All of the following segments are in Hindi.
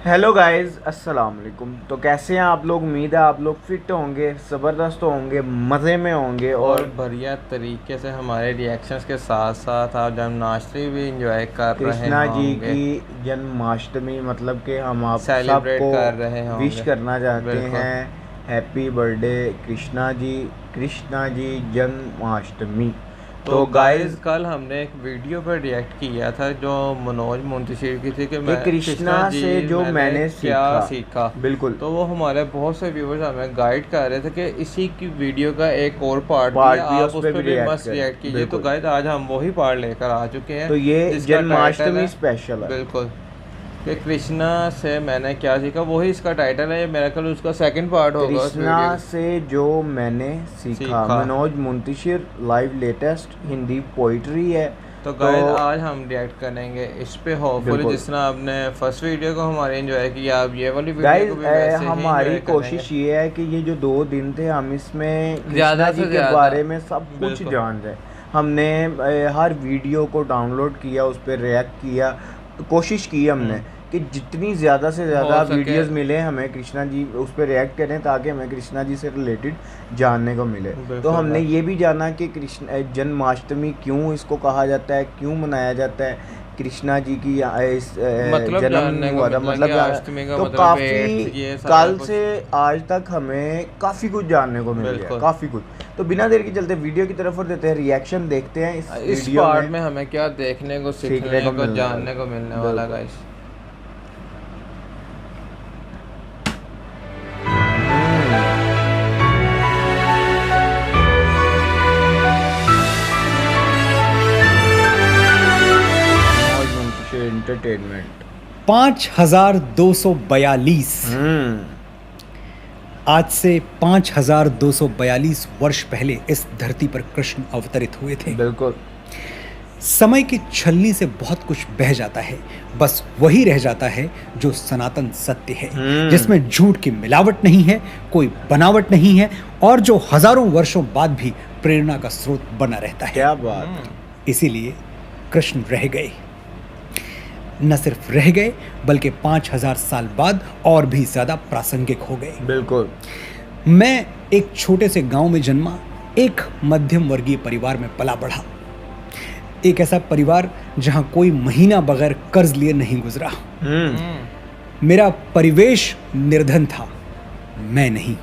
हेलो गाइस, अस्सलाम वालेकुम। तो कैसे हैं आप लोग? उम्मीद है आप लोग फिट होंगे, ज़बरदस्त होंगे, मज़े में होंगे और और बढ़िया तरीके से हमारे रिएक्शंस के साथ साथ आप जन्माष्टमी भी इंजॉय कर रहे कृष्णा जी होंगे, की जन्माष्टमी मतलब कि हम आप सेलिब्रेट सबको कर रहे विश होंगे। करना चाहते बिल्कुल। हैं। Happy birthday Krishna ji. कृष्णा जी जन्माष्टमी। तो तो गाइस गाइस, कल हमने एक वीडियो पर रिएक्ट किया था जो मनोज मुंतशिर की थी कि कि मैं कृष्णा कृष्णा जी से जो मैंने मैंने क्या सीखा, सीखा। बिल्कुल तो वो हमारे बहुत से व्यूवर्स हमें गाइड कर रहे थे कि इसी की वीडियो का एक और पार्ट भी है, पार्ट भी है, आप उस उस पर पर भी भी रिएक्ट मस्त करें, रिएक्ट कीजिए। तो बिल्कुल। गाइस आज हम वही पार्ट लेकर आ चुके हैं तो ये जिसका टाइटल जन्माष्टमी है। स्पेशल है। बिल्कुल। कि कृष्णा से मैंने क्या सीखा, वही इसका टाइटल है। ये मेरा ख्याल उसका सेकंड पार्ट होगा उस कृष्णा वीडियो से जो मैंने सीखा, सीखा। Manoj Muntashir live latest Hindi poetry है। तो तो गाइस आज हम रिएक्ट करेंगे इस पे। होपफुली बिल्कुल जिस तरह आपने फर्स्ट वीडियो को हमारे एंजॉय किया, आप ये वाली वीडियो को गाइस, भी वैसे ही हमारी एंजॉय करेंगे। कोशिश ये है कि ये जो 2 दिन थे हम इसमें कृष्णा ज़्यादा जी से के ज़्यादा। बारे में सब कुछ बिल्कुल। जान रहे। हमने हर वीडियो को डाउनलोड किया, उस पर रिएक्ट किया। तो कोशिश की हमने कि जितनी ज़्यादा से हो ज़्यादा सके। वीडियोस मिले हमें कृष्णा जी उस पर रिएक्ट करें, ताकि हमें कृष्णा जी से रिलेटेड जानने को मिले। तो बिल्कुल हमने भाई। ये भी जाना कि कृष्ण जन्माष्टमी क्यों इसको कहा जाता है, क्यों मनाया जाता है। कृष्णा जी की मतलब जन्म जानने को हुआ था, मिला कि मतलब अष्टमी का तो मतलब काफ़ी एट्थ, ये सारा कल कुछ। से आज तक हमें काफ़ी कुछ जानने को मिल गया, बिल्कुल। काफ़ी कुछ। तो बिना देर के चलते वीडियो की तरफ और देते हैं रिएक्शन, देखते हैं इस इस वीडियो पार्ट में में हमें क्या देखने को, सीखने सीखने को को, मिलने जानने को मिलने वाला, वाला बिल्कुल। गाइस। मौज मुंतशिर एंटरटेनमेंट। 5242। हम्म। आज से 5242 वर्ष पहले इस धरती पर कृष्ण अवतरित हुए थे। बिल्कुल। समय की छलनी से बहुत कुछ बह जाता है, बस वही रह जाता है जो सनातन सत्य है, हम्म। जिसमें झूठ की मिलावट नहीं है, कोई बनावट नहीं है, और जो हजारों वर्षों बाद भी प्रेरणा का स्रोत बना रहता है। क्या बात है। इसीलिए कृष्ण रह गए। न सिर्फ रह गए बल्कि 5000 साल बाद और भी ज्यादा प्रासंगिक हो गए। बिल्कुल। मैं एक छोटे से गांव में जन्मा, एक मध्यम वर्गीय परिवार में पला बढ़ा। एक ऐसा परिवार जहां कोई महीना बगैर कर्ज लिए नहीं गुजरा। मेरा परिवेश निर्धन था, मैं नहीं,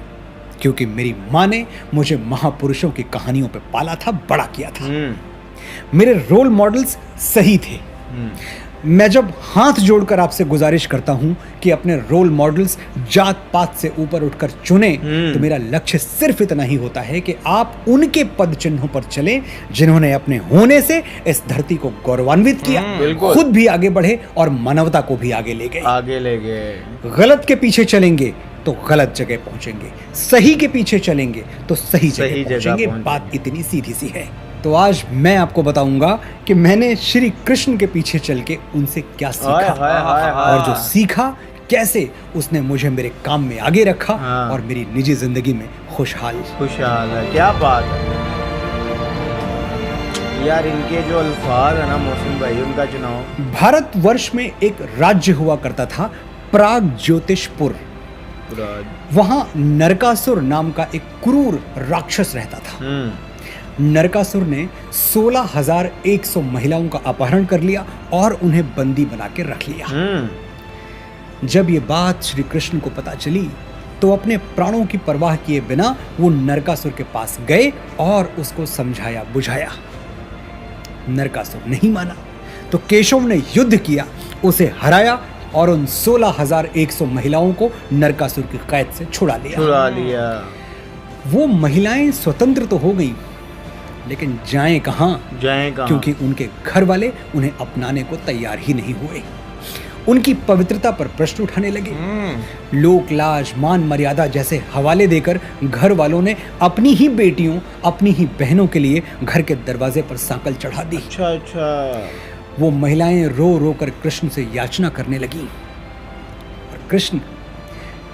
क्योंकि मेरी माँ ने मुझे महापुरुषों की कहानियों पे पाला था, बड़ा किया था। मेरे रोल मॉडल्स सही थे। मैं जब हाथ जोड़कर आपसे गुजारिश करता हूं कि अपने रोल मॉडल्स जात पात से ऊपर उठकर चुने, तो मेरा लक्ष्य सिर्फ इतना ही होता है कि आप उनके पद चिन्हों पर चलें जिन्होंने अपने होने से इस धरती को गौरवान्वित किया, बिल्कुल। खुद भी आगे बढ़े और मानवता को भी आगे ले गए। आगे ले गए। गलत के पीछे चलेंगे तो गलत जगह पहुंचेंगे, सही के पीछे चलेंगे तो सही सही जगह जगह पहुंचेंगे। पहुंचेंगे। बात इतनी सीधी सी है। तो आज मैं आपको बताऊंगा कि मैंने श्री कृष्ण के पीछे चल के उनसे क्या हाय सीखा, हाय हाय हाय। और जो सीखा कैसे उसने मुझे मेरे काम में आगे रखा हाँ। और मेरी निजी जिंदगी में खुशहाल। खुशहाल है। क्या बात है यार, इनके जो अल्फाज है ना मोहसिन भाई, उनका चुनाव। भारतवर्ष में एक राज्य हुआ करता था, प्राग ज्योतिषपुर। वहां नरकासुर नाम का एक क्रूर राक्षस रहता था। नरकासुर ने 16,100 महिलाओं का अपहरण कर लिया और उन्हें बंदी बना के रख लिया। जब ये बात श्री कृष्ण को पता चली तो अपने प्राणों की परवाह किए बिना वो नरकासुर के पास गए और उसको समझाया बुझाया। नरकासुर नहीं माना तो केशव ने युद्ध किया, उसे हराया और उन 16,100 महिलाओं को नरकासुर की कैद से छुड़ा लिया। वो महिलाएं स्वतंत्र तो हो गई, लेकिन जाएं कहां, क्योंकि उनके घर वाले उन्हें अपनाने को तैयार ही नहीं हुए। उनकी पवित्रता पर प्रश्न उठाने लगे। लोक लाज, मान मर्यादा जैसे हवाले देकर घर वालों ने अपनी ही बेटियों, अपनी ही बहनों के लिए घर के दरवाजे पर सांकल चढ़ा दी। अच्छा। वो महिलाएं रो रो कर कृष्ण से याचना करने लगी, और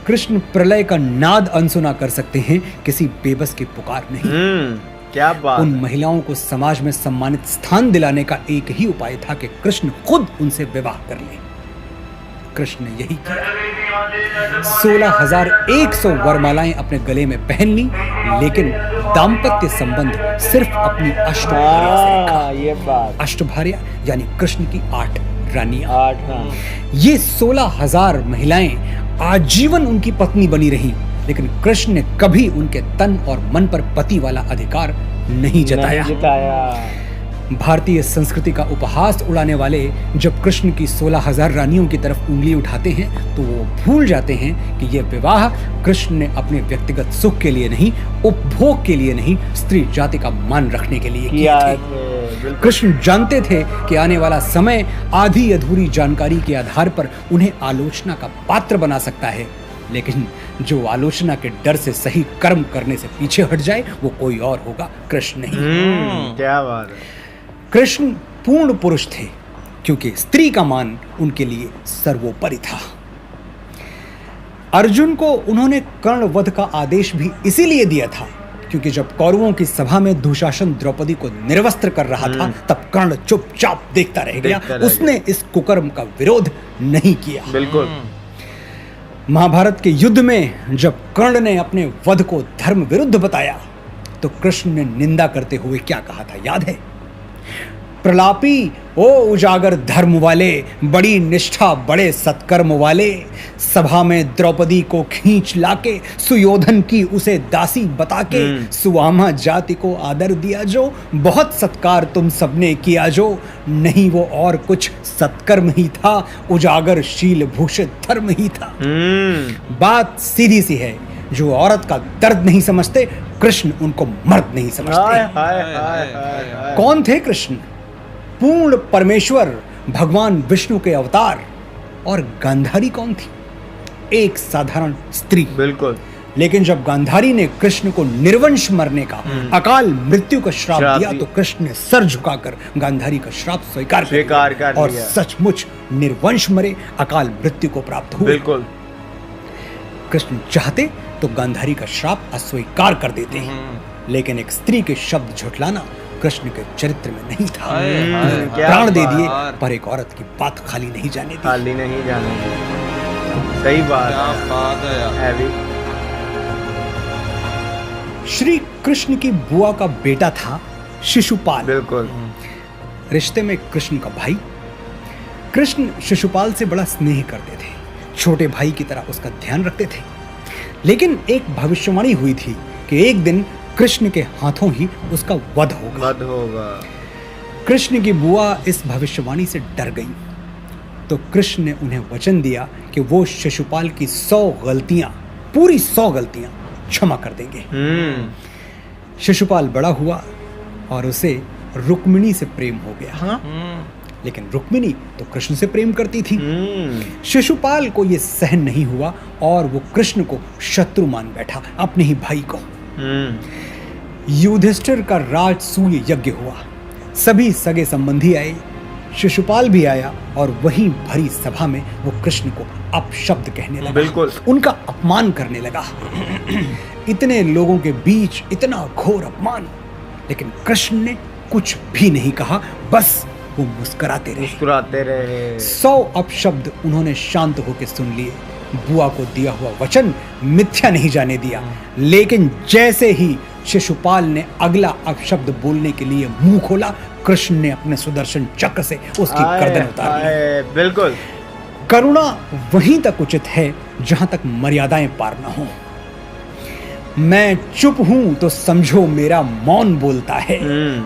कृष्ण प्रलय का नाद अनसुना कर सकते हैं, किसी बेबस की पुकार नहीं। क्या बात। उन महिलाओं को समाज में सम्मानित स्थान दिलाने का एक ही उपाय था कि कृष्ण खुद उनसे विवाह कर ले। कृष्ण ने यही किया। 16,100 वरमालाएं अपने गले में पहन ली, लेकिन दाम्पत्य संबंध सिर्फ अपनी अष्टभार्या से रखा। ये बात, अष्टभार्या यानी कृष्ण की 8 रानियां। 8 ये 16,000 महिलाएं आजीवन उनकी पत्नी बनी रहीं, लेकिन कृष्ण ने कभी उनके तन और मन पर पति वाला अधिकार नहीं जताया। भारतीय संस्कृति का उपहास उड़ाने वाले जब कृष्ण की 16,000 रानियों की तरफ उंगली उठाते हैं तो वो भूल जाते हैं कि यह विवाह कृष्ण ने अपने व्यक्तिगत सुख के लिए नहीं, उपभोग के लिए नहीं, स्त्री जाति का मान रखने के लिए किए थे। कृष्ण जानते थे कि आने वाला समय आधी अधूरी जानकारी के आधार पर उन्हें आलोचना का पात्र बना सकता है, लेकिन जो आलोचना के डर से सही कर्म करने से पीछे हट जाए वो कोई और होगा, कृष्ण नहीं। क्या बात है। कृष्ण पूर्ण पुरुष थे क्योंकि स्त्री का मान उनके लिए सर्वोपरि था। अर्जुन को उन्होंने कर्ण वध का आदेश भी इसीलिए दिया था क्योंकि जब कौरवों की सभा में दुशासन द्रौपदी को निर्वस्त्र कर रहा था तब कर्ण चुपचाप देखता रह गया। उसने इस कुकर्म का विरोध नहीं किया। बिल्कुल। महाभारत के युद्ध में जब कर्ण ने अपने वध को धर्म विरुद्ध बताया तो कृष्ण ने निंदा करते हुए क्या कहा था, याद है? प्रलापी ओ उजागर धर्म वाले, बड़ी निष्ठा बड़े सत्कर्म वाले, सभा में द्रौपदी को खींच लाके सुयोधन की उसे दासी बता के सुवामा जाति को आदर दिया जो, बहुत सत्कार तुम सबने किया जो, नहीं वो और कुछ सत्कर्म ही था, उजागर शील भूषित धर्म ही था। बात सीधी सी है, जो औरत का दर्द नहीं समझते कृष्ण उनको मर्द नहीं समझते। कौन थे कृष्ण? पूर्ण परमेश्वर भगवान विष्णु के अवतार। और गांधारी कौन थी? एक साधारण स्त्री। बिल्कुल। लेकिन जब गांधारी ने कृष्ण को निर्वंश मरने का अकाल मृत्यु का श्राप दिया तो कृष्ण ने सर झुकाकर गांधारी का श्राप स्वीकार कर और सचमुच निर्वंश मरे, अकाल मृत्यु को प्राप्त हुए। बिल्कुल। कृष्ण चाहते तो गांधारी का श्राप अस्वीकार कर देते हैं, लेकिन एक स्त्री के शब्द झुठलाना कृष्ण के चरित्र में नहीं था। प्राण दे दिए पर एक औरत की बात खाली नहीं जाने दी। खाली नहीं जाने दी। सही बात है। श्री कृष्ण की बुआ का बेटा था शिशुपाल। बिल्कुल। रिश्ते में कृष्ण का भाई। कृष्ण शिशुपाल से बड़ा स्नेह करते थे, छोटे भाई की तरह उसका ध्यान रखते थे। लेकिन एक भविष्यवाणी हुई थी कि एक दिन कृष्ण के हाथों ही उसका वध होगा। कृष्ण की बुआ इस भविष्यवाणी से डर गई तो कृष्ण ने उन्हें वचन दिया कि वो शिशुपाल की 100 गलतियां, पूरी 100 गलतियां क्षमा कर देंगे। शिशुपाल बड़ा हुआ और उसे रुक्मिणी से प्रेम हो गया। लेकिन रुक्मिणी तो कृष्ण से प्रेम करती थी। शिशुपाल को यह सहन नहीं हुआ और वो कृष्ण को शत्रु मान बैठा, अपने ही भाई को। युधिष्ठिर का राजसूय यज्ञ हुआ, सभी सगे संबंधी आए, शिशुपाल भी आया और वहीं भरी सभा में वो कृष्ण को अपशब्द कहने लगा। बिल्कुल। उनका अपमान करने लगा। इतने लोगों के बीच इतना घोर अपमान, लेकिन कृष्ण ने कुछ भी नहीं कहा, बस वो मुस्कुराते रहे। 100 अपशब्द उन्होंने शांत होकर सुन लिए। बुआ को दिया हुआ वचन मिथ्या नहीं जाने दिया, लेकिन जैसे ही शिशुपाल ने अगला अपशब्द बोलने के लिए मुंह खोला, कृष्ण ने अपने सुदर्शन चक्र से उसकी गर्दन उतार ली। बिल्कुल। करुणा वहीं तक उचित है जहां तक मर्यादाएं पार न हो। मैं चुप हूं तो समझो मेरा मौन बोलता है,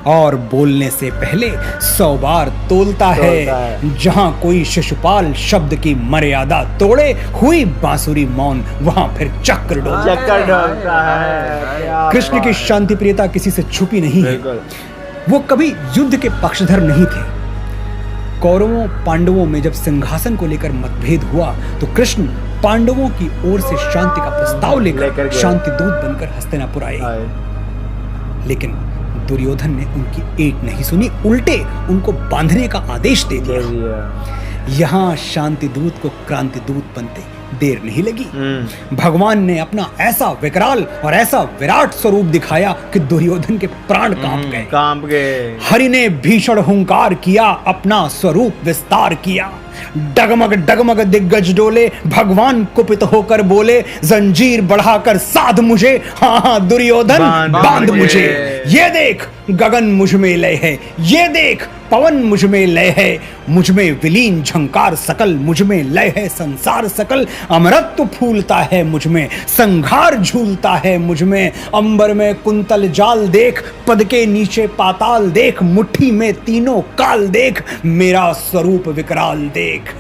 और बोलने से पहले 100 बार तोलता है। जहां कोई शिशुपाल शब्द की मर्यादा तोड़े, हुई बांसुरी मौन, वहां फिर चक्र डोलता है। कृष्ण की शांति प्रियता किसी से छुपी नहीं है। वो कभी युद्ध के पक्षधर नहीं थे। कौरवों पांडवों में जब सिंहासन को लेकर मतभेद हुआ तो कृष्ण पांडवों की ओर से शांति का प्रस्ताव लेकर शांति दूत बनकर हस्तिनापुर आए। लेकिन दुर्योधन ने उनकी एक नहीं सुनी, उल्टे उनको बांधने का आदेश दे दिया। यहाँ शांति दूत को क्रांति दूत बनते देर नहीं लगी। भगवान ने अपना ऐसा विकराल और ऐसा विराट स्वरूप दिखाया कि दुर्योधन के प्राण कांप गए। हरि ने भीषण हुंकार किया, अपना स्वरूप विस्तार किया। डगमग डगमग दिग्गज डोले, भगवान कुपित होकर बोले, जंजीर बढ़ाकर साध मुझे, हाँ दुर्योधन बांध मुझे। ये देख गगन मुझ में लय है, ये देख पवन मुझ में लय है, मुझ में विलीन झंकार सकल, मुझ में लय है संसार सकल। अमरत्व फूलता है मुझ में, संघार झूलता है मुझ में। अंबर में कुंतल जाल देख, पद के नीचे पाताल देख, मुट्ठी में तीनों काल देख, मेरा स्वरूप विकराल देख।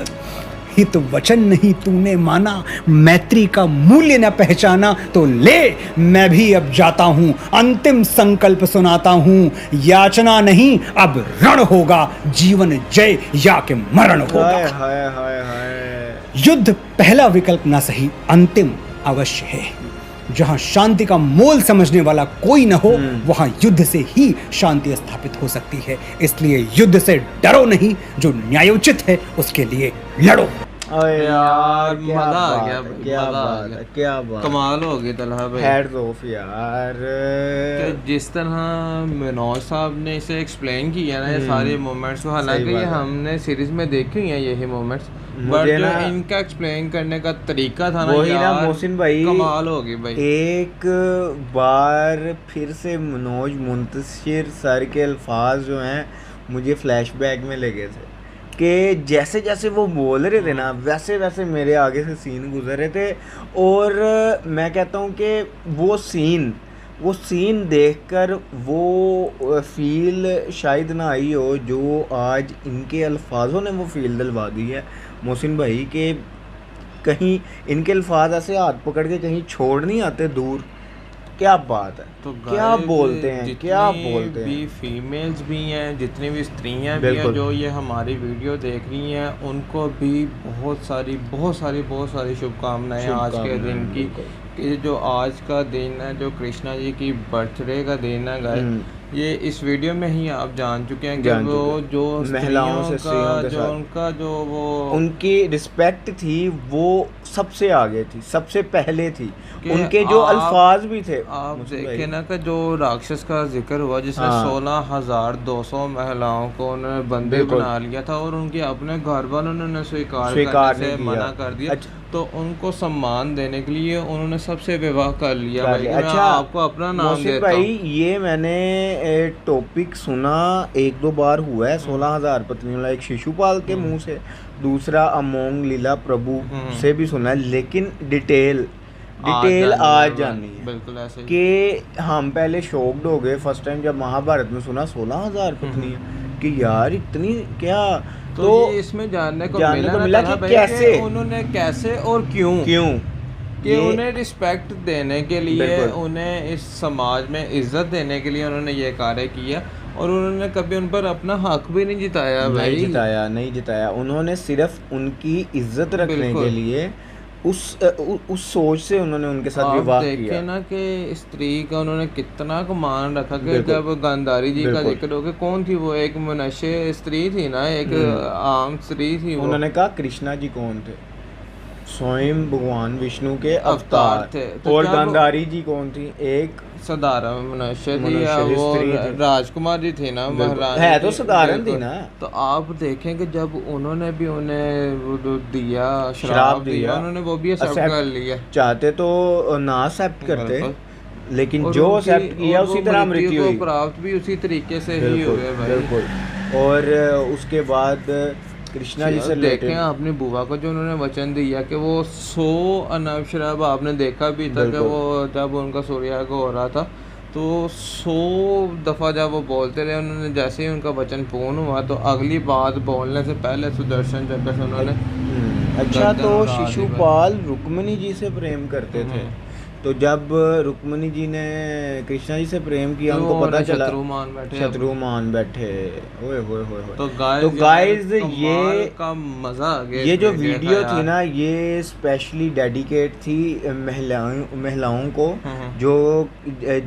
हित वचन नहीं तूने माना, मैत्री का मूल्य न पहचाना, तो ले मैं भी अब जाता हूं, अंतिम संकल्प सुनाता हूं। याचना नहीं अब रण होगा, जीवन जय या के मरण होगा। हाय हाय हाय। युद्ध पहला विकल्प ना सही, अंतिम अवश्य है। जहां शांति का मोल समझने वाला कोई न हो, वहां युद्ध से ही शांति स्थापित हो सकती है। इसलिए युद्ध से डरो नहीं, जो न्यायोचित है उसके लिए लड़ो। अरे यार मजा आ गया, क्या बात, कमाल हो गई तलहा भाई। हेड्स ऑफ यार। जिस तरह मनोज साहब ने इसे एक्सप्लेन किया ना, ये सारे मोमेंट्स को, हालांकि ये हमने सीरीज में देखे ही हैं यही मोमेंट्स, बट जो इनका एक्सप्लेन करने का तरीका था ना, वही ना मोहसिन भाई, कमाल हो गई भाई। एक बार फिर से मनोज मुंतशिर सर के अल्फाज जो हैं मुझे फ्लैशबैक में लगे थे कि जैसे जैसे वो बोल रहे थे ना, वैसे वैसे मेरे आगे से सीन गुजर रहे थे। और मैं कहता हूँ कि वो सीन देखकर वो फील शायद ना आई हो जो आज इनके अल्फाजों ने वो फील दिलवा दी है मोहसिन भाई, के कहीं इनके अल्फाज ऐसे हाथ पकड़ के कहीं छोड़ नहीं आते दूर। क्या बात है, तो क्या बोलते हैं, क्या बोलते हैं। भी फीमेल्स भी हैं, जितनी भी स्त्रियां भी हैं जो ये हमारी वीडियो देख रही हैं, उनको भी बहुत सारी शुभकामनाएं आज के दिन की। कि जो आज का दिन है, जो कृष्णा जी की बर्थडे का दिन है गाइस, ये इस वीडियो में ही आप जान चुके हैं कि वो जो महिलाओं से जो उनका जो वो उनकी रिस्पेक्ट थी वो सबसे आगे थी, सबसे पहले थी। उनके जो अल्फाज भी थे, आप देखें ना कि जो राक्षस का जिक्र हुआ जिसने 16,200 महिलाओं को उन्होंने बंदे बना लिया था और उनके अपने घर वालों ने स्वीकार करने से मना कर दिया। तो उनको सम्मान देने के लिए उन्होंने सबसे विवाह कर लिया भाई। अच्छा, आपको अपना नाम देता भाई, ये मैंने टॉपिक सुना 1-2 बार हुआ है। 16,000 पत्नियों एक शिशुपाल के मुंह से, दूसरा अमोंग लीला प्रभु से भी सुना है, लेकिन डिटेल आज जानी है। बिल्कुल ऐसे कि हम पहले शॉक्ड हो गए फर्स्ट टाइम जब महाभारत में सुना 16,000 पत्नियां, कि यार इतनी क्या। तो ये इसमें जानने को मिला कि कैसे उन्होंने कैसे और क्यों कि उन्हें रिस्पेक्ट देने के लिए, उन्हें इस समाज में इज्जत देने के लिए उन्होंने ये कार्य किया। और उन्होंने कभी उन पर अपना हक भी नहीं जिताया भाई, नहीं जिताया। उन्होंने सिर्फ उनकी इज्जत रखने के लिए उस सोच से उन्होंने उनके साथ विवाह किया। देखे ना कि स्त्री का उन्होंने कितना को मान रखा कि जब गांधारी जी का जिक्र हो गया, कौन थी वो, एक मनुष्य स्त्री थी ना, एक आम स्त्री थी। उन्होंने कहा कृष्णा जी कौन थे, स्वयं भगवान विष्णु के अवतार थे। तो और गांधारी जी कौन थी, एक साधारण मनुष्य थी, वो राजकुमारी थी ना, महारानी है तो साधारण थी ना। तो आप देखें कि जब उन्होंने भी उन्हें दिया, श्राप दिया, उन्होंने वो भी एक्सेप्ट कर लिया। चाहते तो ना एक्सेप्ट करते, लेकिन जो एक्सेप्ट किया उसी तरह मृत्यु हुई, प्राप्त भी उसी तरीके से ही हुए भाई। और उसके बाद कृष्णा जी से देखें अपनी बुआ को जो उन्होंने वचन दिया कि वो 100 अनब शराब, आपने देखा भी था कि वो जब उनका सूर्याग हो रहा था तो 100 दफ़ा जब वो बोलते रहे, उन्होंने जैसे ही उनका वचन पूर्ण हुआ तो अगली बात बोलने से पहले सुदर्शन चक्र से उन्होंने अच्छा, तो शिशुपाल रुक्मिणी जी से प्रेम करते थे, तो जब रुक्मिणी जी ने कृष्णा जी से प्रेम किया, उनको पता चला शत्रु मान बैठे। ओए होए होए होए। तो गाइस ये का मजा आ गया। ये जो वीडियो थी ना, ये स्पेशली डेडिकेट थी महिलाओं को, जो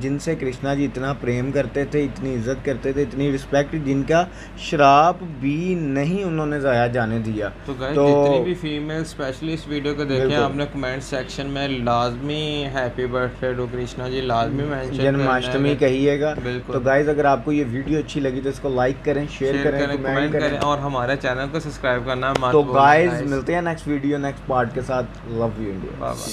जिनसे कृष्णा जी इतना प्रेम करते थे, इतनी इज्जत करते थे, इतनी रिस्पेक्ट, जिनका श्राप भी नहीं उन्होंने जाया जाने दिया। तो जितनी भी फीमेल स्पेशली इस वीडियो को देखें, आपने कमेंट सेक्शन में लाजमी happy birthday to Krishna ji लाजमी मेंशन, जन्माष्टमी कहिएगा। तो गाइस अगर आपको ये वीडियो अच्छी लगी तो इसको लाइक करें, शेयर करें, कमेंट करें और हमारे चैनल को सब्सक्राइब करना मत भूलिए। तो गाइस मिलते हैं नेक्स्ट वीडियो नेक्स्ट पार्ट के साथ। Love you India. Bye bye.